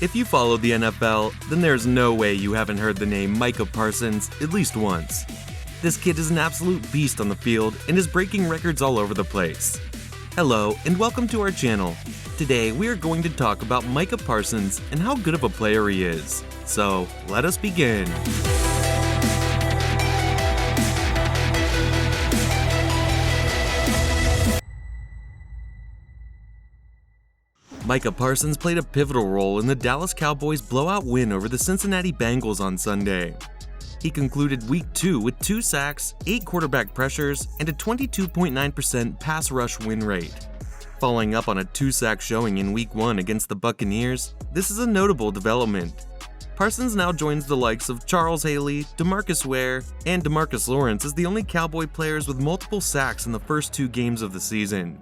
If you follow the NFL, then there's no way you haven't heard the name Micah Parsons at least once. This kid is an absolute beast on the field and is breaking records all over the place. Hello, and welcome to our channel. Today, we are going to talk about Micah Parsons and how good of a player he is. So, let us begin. Micah Parsons played a pivotal role in the Dallas Cowboys' blowout win over the Cincinnati Bengals on Sunday. He concluded Week 2 with 2 sacks, 8 quarterback pressures, and a 22.9% pass rush win rate. Following up on a 2-sack showing in Week 1 against the Buccaneers, this is a notable development. Parsons now joins the likes of Charles Haley, DeMarcus Ware, and DeMarcus Lawrence as the only Cowboy players with multiple sacks in the first 2 games of the season.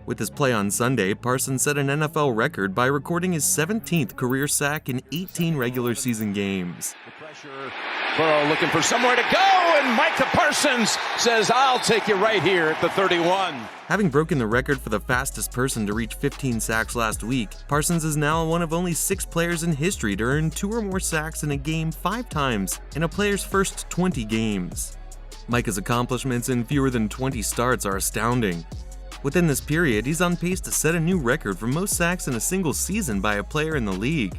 With his play on Sunday, Parsons set an NFL record by recording his 17th career sack in 18 regular season games. The pressure, Burrow looking for somewhere to go, and Micah Parsons says, "I'll take you right here at the 31. Having broken the record for the fastest person to reach 15 sacks last week, Parsons is now one of only 6 players in history to earn 2 or more sacks in a game 5 times in a player's first 20 games. Micah's accomplishments in fewer than 20 starts are astounding. Within this period, he's on pace to set a new record for most sacks in a single season by a player in the league.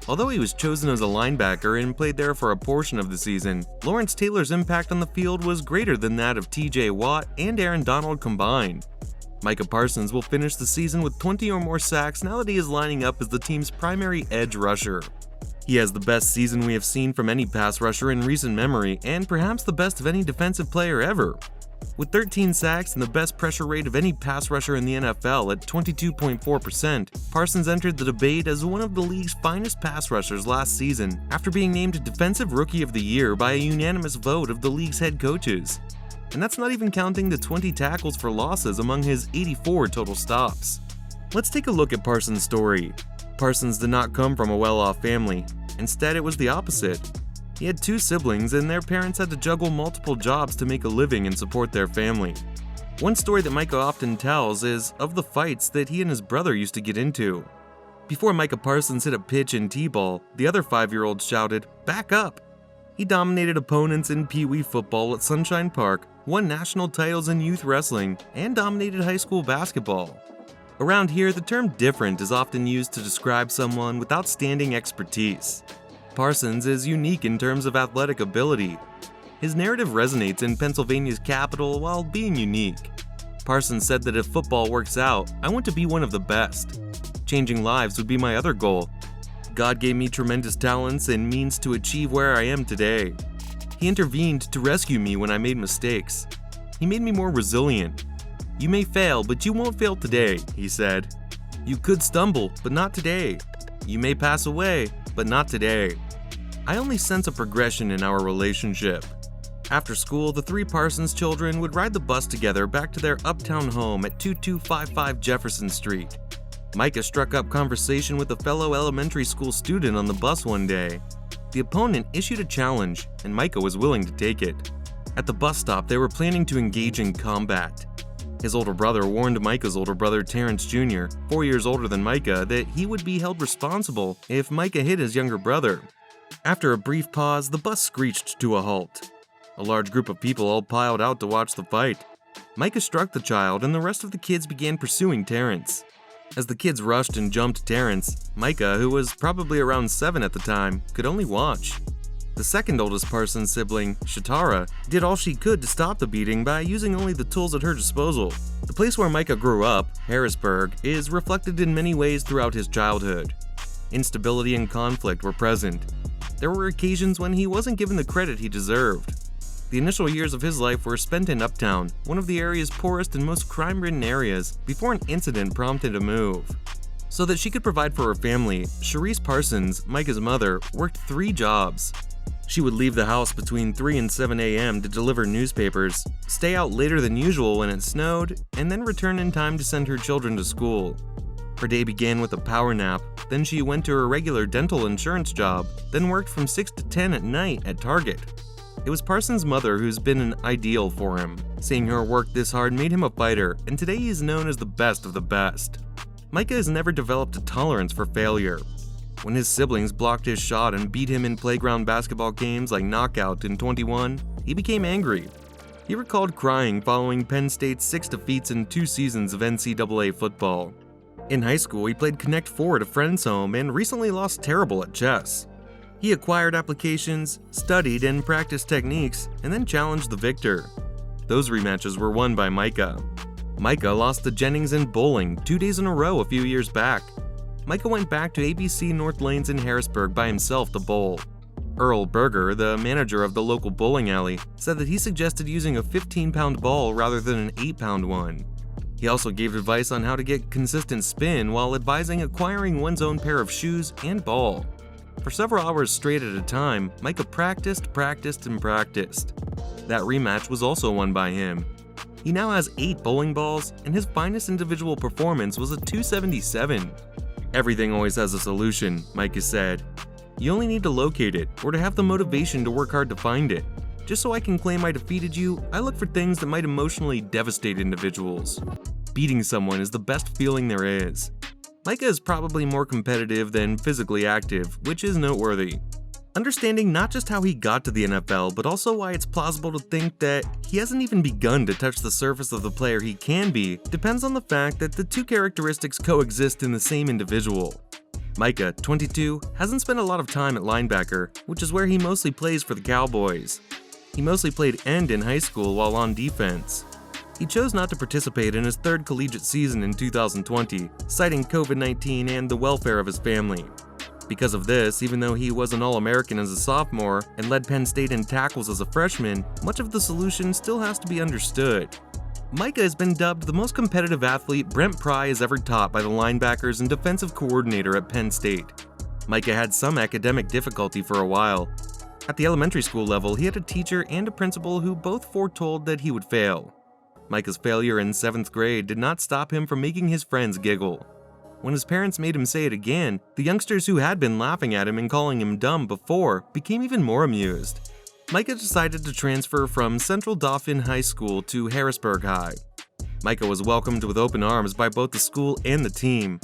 Although he was chosen as a linebacker and played there for a portion of the season, Lawrence Taylor's impact on the field was greater than that of TJ Watt and Aaron Donald combined. Micah Parsons will finish the season with 20 or more sacks now that he is lining up as the team's primary edge rusher. He has the best season we have seen from any pass rusher in recent memory, and perhaps the best of any defensive player ever. With 13 sacks and the best pressure rate of any pass rusher in the NFL at 22.4%, Parsons entered the debate as one of the league's finest pass rushers last season after being named Defensive Rookie of the Year by a unanimous vote of the league's head coaches. And that's not even counting the 20 tackles for losses among his 84 total stops. Let's take a look at Parsons' story. Parsons did not come from a well-off family. Instead, it was the opposite. He had 2 siblings, and their parents had to juggle multiple jobs to make a living and support their family. One story that Micah often tells is of the fights that he and his brother used to get into. Before Micah Parsons hit a pitch in T-ball, the other 5-year-old shouted, "Back up!" He dominated opponents in Pee Wee football at Sunshine Park, won national titles in youth wrestling, and dominated high school basketball. Around here, the term different is often used to describe someone with outstanding expertise. Parsons is unique in terms of athletic ability. His narrative resonates in Pennsylvania's capital while being unique. Parsons said that if football works out, I want to be one of the best. Changing lives would be my other goal. God gave me tremendous talents and means to achieve where I am today. He intervened to rescue me when I made mistakes. He made me more resilient. You may fail, but you won't fail today, he said. You could stumble, but not today. You may pass away, but not today. I only sense a progression in our relationship. After school, the 3 Parsons children would ride the bus together back to their uptown home at 2255 Jefferson Street. Micah struck up conversation with a fellow elementary school student on the bus one day. The opponent issued a challenge, and Micah was willing to take it. At the bus stop, they were planning to engage in combat. His older brother warned Micah's older brother, Terrence Jr., 4 years older than Micah, that he would be held responsible if Micah hit his younger brother. After a brief pause, the bus screeched to a halt. A large group of people all piled out to watch the fight. Micah struck the child, and the rest of the kids began pursuing Terrence. As the kids rushed and jumped Terrence, Micah, who was probably around 7 at the time, could only watch. The second oldest Parsons sibling, Shatara, did all she could to stop the beating by using only the tools at her disposal. The place where Micah grew up, Harrisburg, is reflected in many ways throughout his childhood. Instability and conflict were present. There were occasions when he wasn't given the credit he deserved. The initial years of his life were spent in Uptown, one of the area's poorest and most crime-ridden areas, before an incident prompted a move. So that she could provide for her family, Sharice Parsons, Micah's mother, worked 3 jobs. She would leave the house between 3 and 7 a.m. to deliver newspapers, stay out later than usual when it snowed, and then return in time to send her children to school. Her day began with a power nap, then she went to her regular dental insurance job, then worked from 6 to 10 at night at Target. It was Parsons' mother who's been an ideal for him. Seeing her work this hard made him a fighter, and today he is known as the best of the best. Micah has never developed a tolerance for failure. When his siblings blocked his shot and beat him in playground basketball games like Knockout in 21, he became angry. He recalled crying following Penn State's 6 defeats in 2 seasons of NCAA football. In high school, he played Connect Four at a friend's home and recently lost terrible at chess. He acquired applications, studied and practiced techniques, and then challenged the victor. Those rematches were won by Micah. Micah lost to Jennings in bowling 2 days in a row a few years back. Micah went back to ABC North Lanes in Harrisburg by himself to bowl. Earl Berger, the manager of the local bowling alley, said that he suggested using a 15-pound ball rather than an 8-pound one. He also gave advice on how to get consistent spin while advising acquiring one's own pair of shoes and ball. For several hours straight at a time, Micah practiced. That rematch was also won by him. He now has 8 bowling balls, and his finest individual performance was a 277. Everything always has a solution, Micah said. You only need to locate it, or to have the motivation to work hard to find it. Just so I can claim I defeated you, I look for things that might emotionally devastate individuals. Beating someone is the best feeling there is. Micah is probably more competitive than physically active, which is noteworthy. Understanding not just how he got to the NFL, but also why it's plausible to think that he hasn't even begun to touch the surface of the player he can be, depends on the fact that the 2 characteristics coexist in the same individual. Micah, 22, hasn't spent a lot of time at linebacker, which is where he mostly plays for the Cowboys. He mostly played end in high school while on defense. He chose not to participate in his 3rd collegiate season in 2020, citing COVID-19 and the welfare of his family. Because of this, even though he was an All-American as a sophomore and led Penn State in tackles as a freshman, much of the solution still has to be understood. Micah has been dubbed the most competitive athlete Brent Pry has ever taught by the linebackers and defensive coordinator at Penn State. Micah had some academic difficulty for a while. At the elementary school level, he had a teacher and a principal who both foretold that he would fail. Micah's failure in 7th grade did not stop him from making his friends giggle. When his parents made him say it again, the youngsters who had been laughing at him and calling him dumb before became even more amused. Micah decided to transfer from Central Dauphin High School to Harrisburg High. Micah was welcomed with open arms by both the school and the team.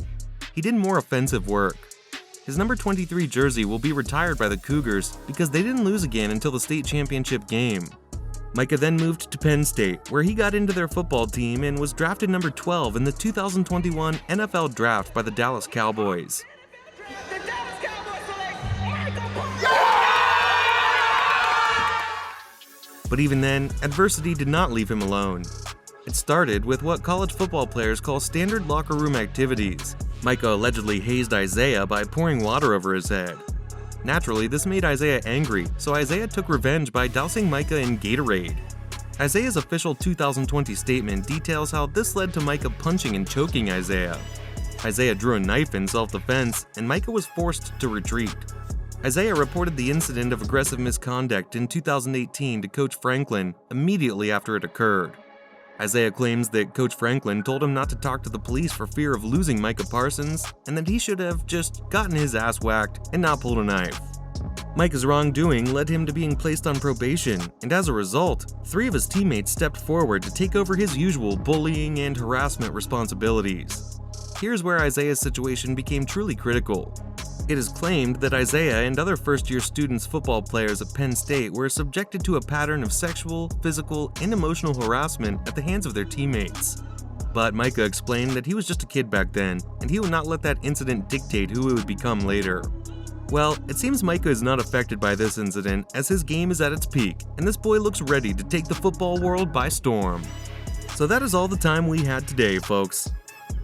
He did more offensive work. His number 23 jersey will be retired by the Cougars because they didn't lose again until the state championship game. Micah then moved to Penn State, where he got into their football team and was drafted number 12 in the 2021 NFL Draft by the Dallas Cowboys. But even then, adversity did not leave him alone. It started with what college football players call standard locker room activities. Micah allegedly hazed Isaiah by pouring water over his head. Naturally, this made Isaiah angry, so Isaiah took revenge by dousing Micah in Gatorade. Isaiah's official 2020 statement details how this led to Micah punching and choking Isaiah. Isaiah drew a knife in self-defense, and Micah was forced to retreat. Isaiah reported the incident of aggressive misconduct in 2018 to Coach Franklin immediately after it occurred. Isaiah claims that Coach Franklin told him not to talk to the police for fear of losing Micah Parsons, and that he should have just gotten his ass whacked and not pulled a knife. Micah's wrongdoing led him to being placed on probation, and as a result, 3 of his teammates stepped forward to take over his usual bullying and harassment responsibilities. Here's where Isaiah's situation became truly critical. It is claimed that Isaiah and other first-year students football players at Penn State were subjected to a pattern of sexual, physical, and emotional harassment at the hands of their teammates. But Micah explained that he was just a kid back then, and he would not let that incident dictate who he would become later. Well, it seems Micah is not affected by this incident, as his game is at its peak, and this boy looks ready to take the football world by storm. So that is all the time we had today, folks.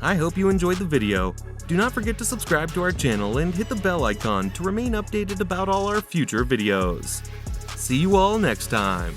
I hope you enjoyed the video. Do not forget to subscribe to our channel and hit the bell icon to remain updated about all our future videos. See you all next time.